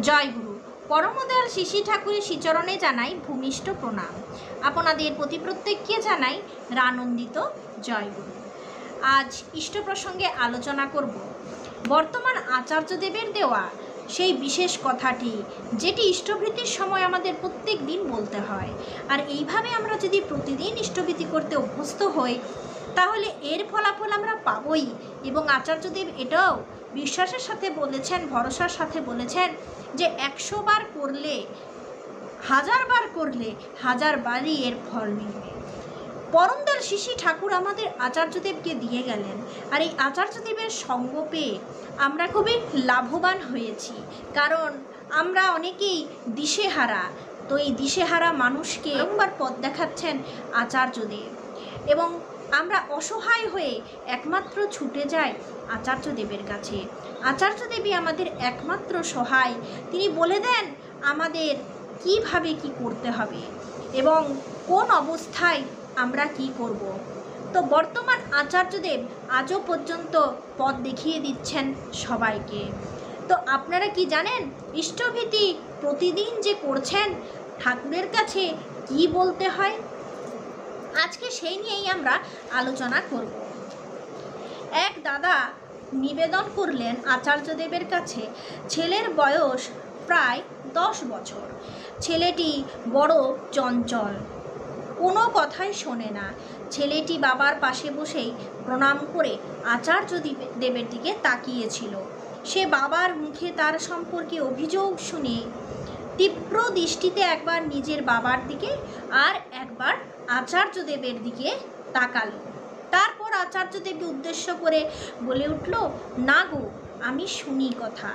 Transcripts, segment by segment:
জয়গুরু। পরমদয়াল শিশি ঠাকুরের শ্রীচরণে জানাই ভূমিষ্ঠ প্রণাম। আপনাদের প্রতি প্রত্যেককে জানাই রানন্দিত জয়গুরু। আজ ইষ্ট প্রসঙ্গে আলোচনা করব বর্তমান আচার্যদেবের দেওয়া সেই বিশেষ কথাটি, যেটি ইষ্টভৃতির সময় আমাদের প্রত্যেক দিন বলতে হয়। আর এইভাবে আমরা যদি প্রতিদিন ইষ্টভৃতি করতে অভ্যস্ত হই, তাহলে এর ফলাফল আমরা পাবই। এবং আচার্যদেব এটাও বিশ্বাসের সাথে বলেছেন, ভরসার সাথে বলেছেন যে 100 বার করলে, 1000 বার করলে 1000 বারই এর ফল মিলবে। পরমদয়াল শিশি ঠাকুর আমাদের আচার্যদেবকে দিয়ে গেলেন, আর এই আচার্যদেবের সঙ্গ পেয়ে আমরা খুবই লাভবান হয়েছি। কারণ আমরা অনেকেই দিশেহারা, তো এই দিশেহারা মানুষকে একবার পথ দেখাচ্ছেন আচার্যদেব, এবং আমরা অসহায় হয়ে একমাত্র ছুটে যাই আচার্যদেবের কাছে। আচার্যদেবই আমাদের একমাত্র সহায়। তিনি বলে দেন আমাদের কিভাবে কি করতে হবে এবং কোন অবস্থায় আমরা কি করব। তো বর্তমান আচার্যদেব আজও পর্যন্ত পথ দেখিয়ে দিচ্ছেন সবাইকে। তো আপনারা কি জানেন ইষ্টভীতি প্রতিদিন যে করছেন ঠাকুরের কাছে কি বলতে হয়? আজকে সেই নিয়েই আমরা আলোচনা করব। এক দাদা নিবেদন করলেন আচার্যদেবের কাছে, ছেলের বয়স প্রায় 10 বছর। ছেলেটি বড় চঞ্চল, কোনো কথাই শোনে না। ছেলেটি বাবার পাশে বসেই প্রণাম করে আচার্যদেবের দিকে তাকিয়েছিল। সে বাবার মুখে তার সম্পর্কে অভিযোগ শুনে তীব্র দৃষ্টিতে একবার নিজের বাবার দিকে আর একবার আচার্যদেবের দিকে তাকালো। তারপর আচার্যদেবকে উদ্দেশ্য করে বলে উঠল, না গো, আমি শুনি কথা।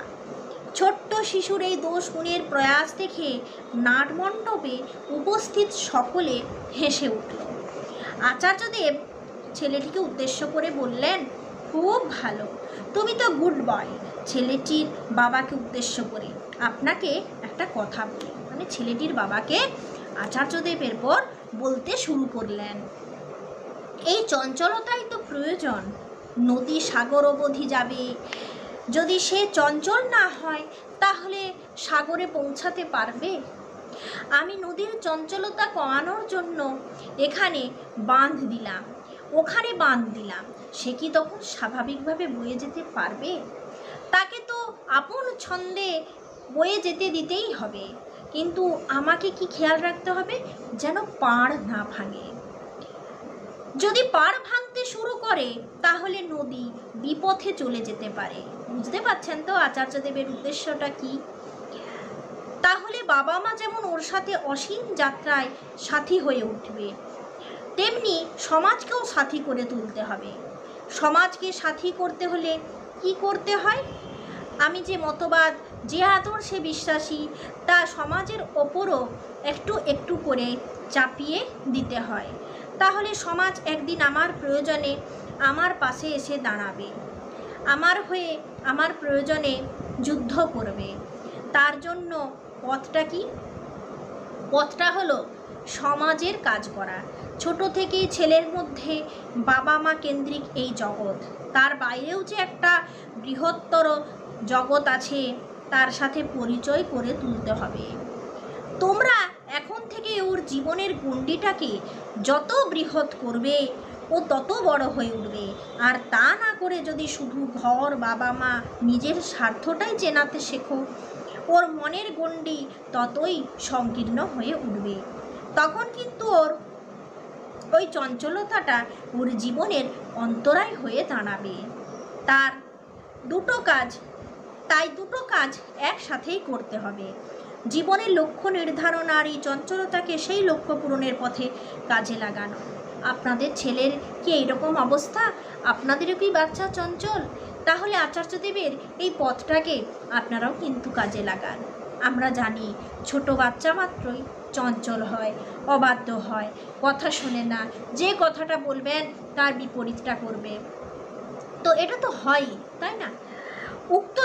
ছোট্ট শিশুর এই দোষ গুণের প্রয়াস দেখে নাটমণ্ডপে উপস্থিত সকলে হেসে উঠল। আচার্যদেব ছেলেটিকে উদ্দেশ্য করে বললেন, খুব ভালো, তুমি তো গুড বয়। ছেলেটির বাবাকে উদ্দেশ্য করে আপনাকে একটা কথা বলি, মানে ছেলেটির বাবাকে আচার্যদেবের পর বলতে শুরু করলেন, এই চঞ্চলতাই তো প্রয়োজন। নদী সাগর অবধি যাবে, যদি সে চঞ্চল না হয় তাহলে সাগরে পৌঁছাতে পারবে? আমি নদীর চঞ্চলতা কমানোর জন্য এখানে বাঁধ দিলাম, ওখানে বাঁধ দিলাম, সে কি তখন স্বাভাবিকভাবে বয়ে যেতে পারবে? তাকে তো আপন ছন্দে বয়ে যেতে দিতেই হবে, কিন্তু আমাকে কি খেয়াল রাখতে হবে যেন পাড় না ভাঙে। যদি পাড় ভাঙতে শুরু করে তাহলে নদী বিপথে চলে যেতে পারে। বুঝতে পারছেন তো আচার্যদেবের উদ্দেশ্যটা কি? তাহলে বাবা মা যেমন ওর সাথে অসীম যাত্রায় সাথী হয়ে উঠবে, তেমনি সমাজকেও সাথী করে তুলতে হবে। সমাজকে সাথী করতে হলে কি করতে হয়? আমি যে মতবাদ, যে আদর্শে বিশ্বাসী, তা সমাজের ওপরও একটু একটু করে চাপিয়ে দিতে হয়। তাহলে সমাজ একদিন আমার প্রয়োজনে আমার পাশে এসে দাঁড়াবে, আমার হয়ে আমার প্রয়োজনে যুদ্ধ করবে। তার জন্য পথটা কি? পথটা হলো সমাজের কাজ করা। ছোট থেকেই ছেলের মধ্যে বাবা মা কেন্দ্রিক এই জগৎ, তার বাইরেও যে একটা বৃহত্তর জগৎ আছে, তার সাথে পরিচয় করে তুলতে হবে। তোমরা এখন থেকে ওর জীবনের গণ্ডিটাকে যত বৃহৎ করবে ও তত বড় হয়ে উঠবে। আর তা না করে যদি শুধু ঘর, বাবা মা, নিজের স্বার্থটাই চেনাতে শেখো, ওর মনের গণ্ডি ততই সংকীর্ণ হয়ে উঠবে। তখন কিন্তু ওর ওই চঞ্চলতাটা ওর জীবনের অন্তরায় হয়ে দাঁড়াবে। তার দুটো কাজ একসাথেই করতে হবে। জীবনের লক্ষ্য নির্ধারণ আর এই চঞ্চলতাকে সেই লক্ষ্য পূরণের পথে কাজে লাগানো। আপনাদের ছেলের কি এইরকম অবস্থা? আপনাদেরও কি বাচ্চা চঞ্চল? তাহলে আচার্যদেবের এই পথটাকে আপনারাও কিন্তু কাজে লাগান। আমরা জানি ছোট বাচ্চা মাত্রই চঞ্চল হয়, অবাধ্য হয়, কথা শোনে না, যে কথাটা বলবেন তার বিপরীতটা করবে। তো এটা তো হয়ই, তাই না? উক্ত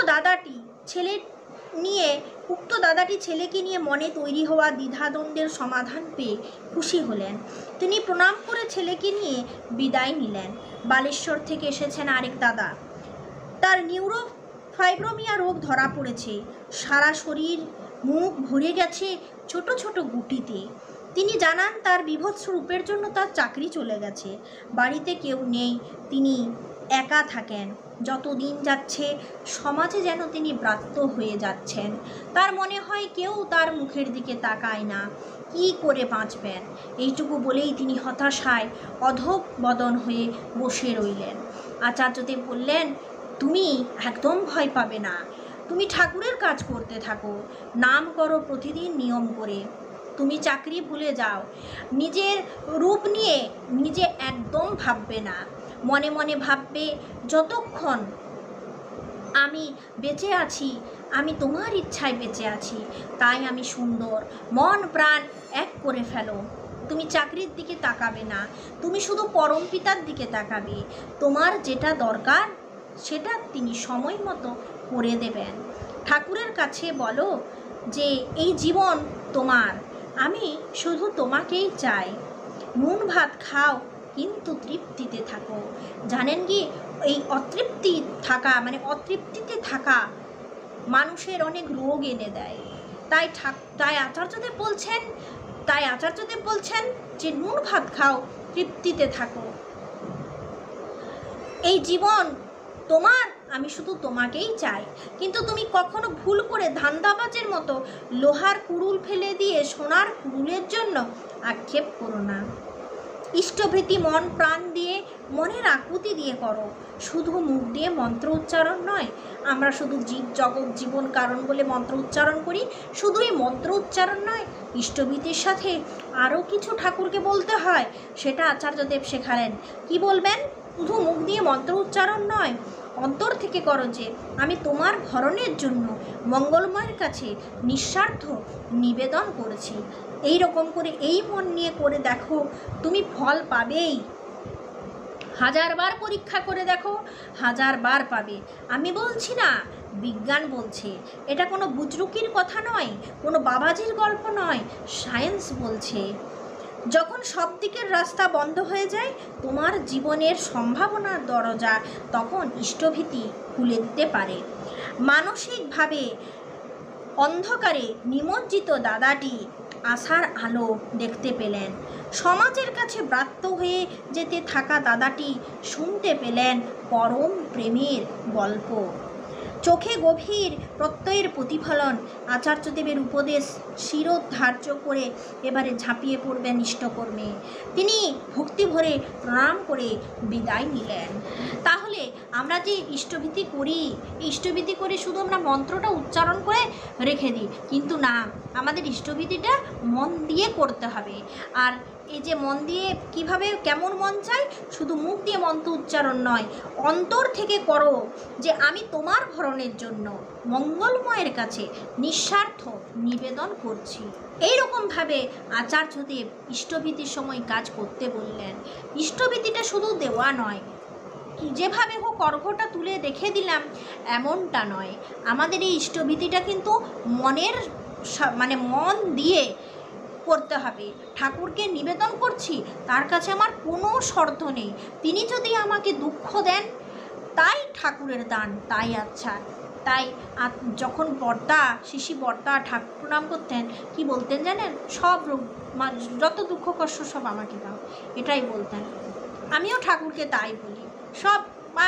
দাদাটি ছেলেকে নিয়ে মনে তৈরি হওয়া দ্বিধাদ্বন্দ্বের সমাধান পেয়ে খুশি হলেন। তিনি প্রণাম করে ছেলেকে নিয়ে বিদায় নিলেন। বালেশ্বর থেকে এসেছেন আরেক দাদা, তার নিউরোফাইব্রোমিয়া রোগ ধরা পড়েছে। সারা শরীর মুখ ভরে গেছে ছোট ছোট গুটিতে। তিনি জানান তার বীভৎস রূপের জন্য তার চাকরি চলে গেছে, বাড়িতে কেউ নেই, তিনি একা থাকেন। যত দিন যাচ্ছে সমাজে যেন তিনি ব্রাত্য হয়ে যাচ্ছেন। তার মনে হয় কেউ তার মুখের দিকে তাকায় না, কি করে বাঁচবেন। এইটুকু বলেই তিনি হতাশায় অধঃবদন হয়ে বসে রইলেন। আচার্যদেব বললেন, তুমি একদম ভয় পাবে না, তুমি ঠাকুরের কাজ করতে থাকো, নাম করো প্রতিদিন নিয়ম করে। তুমি চাকরি ভুলে যাও, নিজের রূপ নিয়ে নিজে একদম ভাববে না, মনে মনে ভাববে যতক্ষণ আমি বেঁচে আছি, আমি তোমার ইচ্ছায় বেঁচে আছি, তাই আমি সুন্দর। মন প্রাণ এক করে ফেলো। তুমি চাকরির দিকে তাকাবে না, তুমি শুধু পরম পিতার দিকে তাকাবে। তোমার যেটা দরকার সেটা তিনি সময় মতো করে দেবেন। ঠাকুরের কাছে বলো যে এই জীবন তোমার, আমি শুধু তোমাকেই চাই। নুন ভাত খাও কিন্তু তৃপ্তিতে থাকো। জানেন কি, এই অতৃপ্তি থাকা মানে অতৃপ্তিতে থাকা মানুষের অনেক রোগ এনে দেয়। তাই আচার্যদেব বলছেন যে নুন ভাত খাও, তৃপ্তিতে থাকো। এই জীবন তোমার, আমি শুধু তোমাকেই চাই। কিন্তু তুমি কখনো ভুল করে ধান্দাবাজের মতো লোহার কুড়ুল ফেলে দিয়ে সোনার কুড়ুলের জন্য আক্ষেপ করো না। ইষ্টভৃতি মন প্রাণ দিয়ে, মনের আকুতি দিয়ে করো, শুধু মুখ দিয়ে মন্ত্র উচ্চারণ নয়। আমরা শুধু জীব জগৎ জীবন কারণ বলে মন্ত্র উচ্চারণ করি, শুধু এই মন্ত্র উচ্চারণ নয়, ইষ্টভৃতির সাথে আরও কিছু ঠাকুরকে বলতে হয়, সেটা আচার্যদেব শেখালেন। কি বলবেন? শুধু মুখ দিয়ে মন্ত্র উচ্চারণ নয়, অন্তর থেকে করো যে আমি তোমার ভরণের জন্য মঙ্গলময়ের কাছে নিঃস্বার্থ নিবেদন করেছি। এই রকম করে এই মন নিয়ে করে দেখো, তুমি ফল পাবেই। 1000 বার পরীক্ষা করে দেখো, 1000 বার পাবে। আমি বলছি না, বিজ্ঞান বলছে। এটা কোনো বুজরুকির কথা নয়, কোনো বাবাজির গল্প নয়, সায়েন্স বলছে। যখন সব দিকের রাস্তা বন্ধ হয়ে যায় তোমার জীবনের সম্ভাবনার দরজা, তখন ইষ্টভীতি খুলে দিতে পারে। মানসিকভাবে অন্ধকারে নিমজ্জিত দাদাটি আশার আলো দেখতে পেলেন। সমাজের কাছে ব্রাত্য হয়ে যেতে থাকা দাদাটি শুনতে পেলেন পরম প্রেমের গল্প। চোখে গভীর প্রত্যয়ের প্রতিফলন। আচার্যদেবের উপদেশ শিরোধার্য করে এবারে ঝাঁপিয়ে পড়বেন ইষ্টকর্মে। তিনি ভক্তি ভরে প্রণাম করে বিদায় নিলেন। তাহলে আমরা যে ইষ্টভীতি করি, ইষ্টভীতি করে শুধু আমরা মন্ত্রটা উচ্চারণ করে রেখে দিই, কিন্তু না, আমাদের ইষ্টভীতিটা মন দিয়ে করতে হবে। আর এই যে মন দিয়ে কিভাবে, কেমন মন চাই, শুধু মুখ দিয়ে মন্ত্র উচ্চারণ নয়, অন্তর থেকে করো যে আমি তোমার ভরণের জন্য মঙ্গলময়ের কাছে নিঃস্বার্থ নিবেদন করছি। এইরকমভাবে আচার্যদেব ইষ্টভীতির সময় কাজ করতে বললেন। ইষ্টভীতিটা শুধু দেওয়া নয়, যেভাবে হোক অর্ঘ্যটা তুলে রেখে দিলাম এমনটা নয়। আমাদের এই ইষ্টভীতিটা কিন্তু মনের মানে মন দিয়ে করতে হবে। ঠাকুরকে নিবেদন করছি, তার কাছে আমার কোনো শর্ত নেই। তিনি যদি আমাকে দুঃখ দেন, তাই ঠাকুরের দান, তাই আচ্ছা। তাই যখন শিশি বর্দা ঠাকুর প্রণাম করতেন, কি বলতেন জানেন? সব যত দুঃখ কষ্ট সব আমাকে দাও, এটাই বলতেন। আমিও ঠাকুরকে তাই বলি।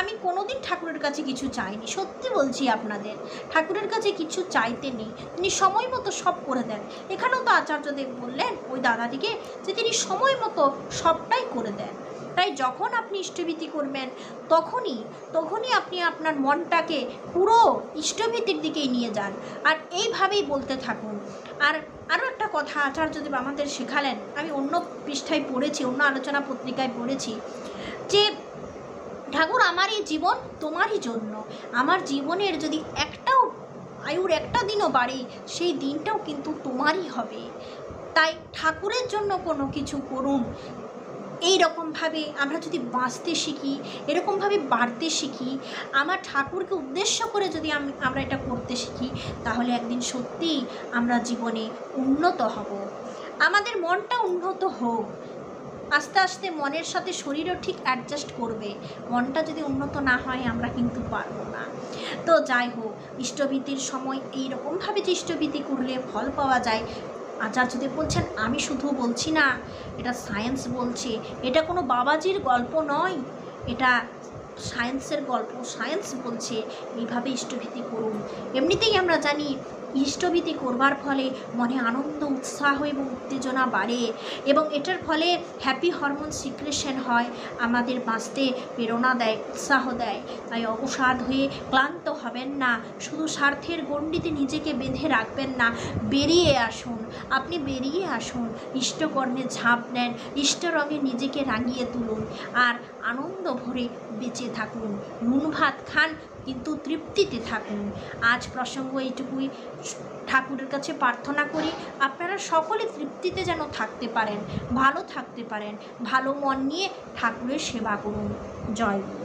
আমি কোনোদিন ঠাকুরের কাছে কিছু চাইনি, সত্যি বলছি আপনাদের, ঠাকুরের কাছে কিছু চাইতে নেই, তিনি সময় মতো সব করে দেন। এখানেও তো আচার্যদেব বললেন ওই দাদাটিকে যে তিনি সময় মতো সবটাই করে দেন। তাই যখন আপনি ইষ্টভীতি করবেন তখনই আপনি আপনার মনটাকে পুরো ইষ্টভীতির দিকেই নিয়ে যান, আর এইভাবেই বলতে থাকুন। আর আরও একটা কথা আচার্যদেব আমাদের শেখালেন, আমি অন্য পৃষ্ঠায় পড়েছি, অন্য আলোচনা পত্রিকায় পড়েছি যে ঠাকুর, আমার এই জীবন তোমারই জন্য। আমার জীবনের যদি আয়ুর একটা দিনও বাড়ে, সেই দিনটাও কিন্তু তোমারই হবে। তাই ঠাকুরের জন্য কোনো কিছু করুন। এই রকমভাবে আমরা যদি বাঁচতে শিখি, এরকমভাবে বাড়তে শিখি, আমার ঠাকুরকে উদ্দেশ্য করে যদি আমরা এটা করতে শিখি, তাহলে একদিন সত্যিই আমরা জীবনে উন্নত হব। আমাদের মনটা উন্নত হোক, আস্তে আস্তে মনের সাথে শরীরও ঠিক অ্যাডজাস্ট করবে। মনটা যদি উন্নত না হয় আমরা কিন্তু পারবো না। তো যাই হোক, ইষ্টভীতির সময় এইরকমভাবে যে ইষ্টভীতি করলে ফল পাওয়া যায়, আচার্যদেব বলছেন আমি শুধু বলছি না, এটা সায়েন্স বলছে, এটা কোনো বাবাজির গল্প নয়, এটা সায়েন্সের গল্প, সায়েন্স বলছে এইভাবে ইষ্টভীতি করুন। এমনিতেই আমরা জানি ইষ্টভীতি করবার ফলে মনে আনন্দ, উৎসাহ এবং উত্তেজনা বাড়ে এবং এটার ফলে হ্যাপি হরমোন সিক্রেশন হয়, আমাদের বাঁচতে প্রেরণা দেয়, উৎসাহ দেয়। তাই অবসাদ হয়ে ক্লান্ত হবেন না, শুধু স্বার্থের গণ্ডিতে নিজেকে বেঁধে রাখবেন না, বেরিয়ে আসুন, আপনি বেরিয়ে আসুন, ইষ্টকর্মে ঝাঁপ নেন, ইষ্টরঙে নিজেকে রাঙিয়ে তুলুন আর আনন্দ ভরে বেঁচে থাকুন। নুন ভাত খান কিন্তু তৃপ্তিতে থাকুন। আজ প্রসঙ্গ এইটুকুই। ঠাকুরের কাছে প্রার্থনা করি আপনারা সকলে তৃপ্তিতে যেন থাকতে পারেন, ভালো থাকতে পারেন, ভালো মন নিয়ে ঠাকুরের সেবা করুন। জয় গুরু।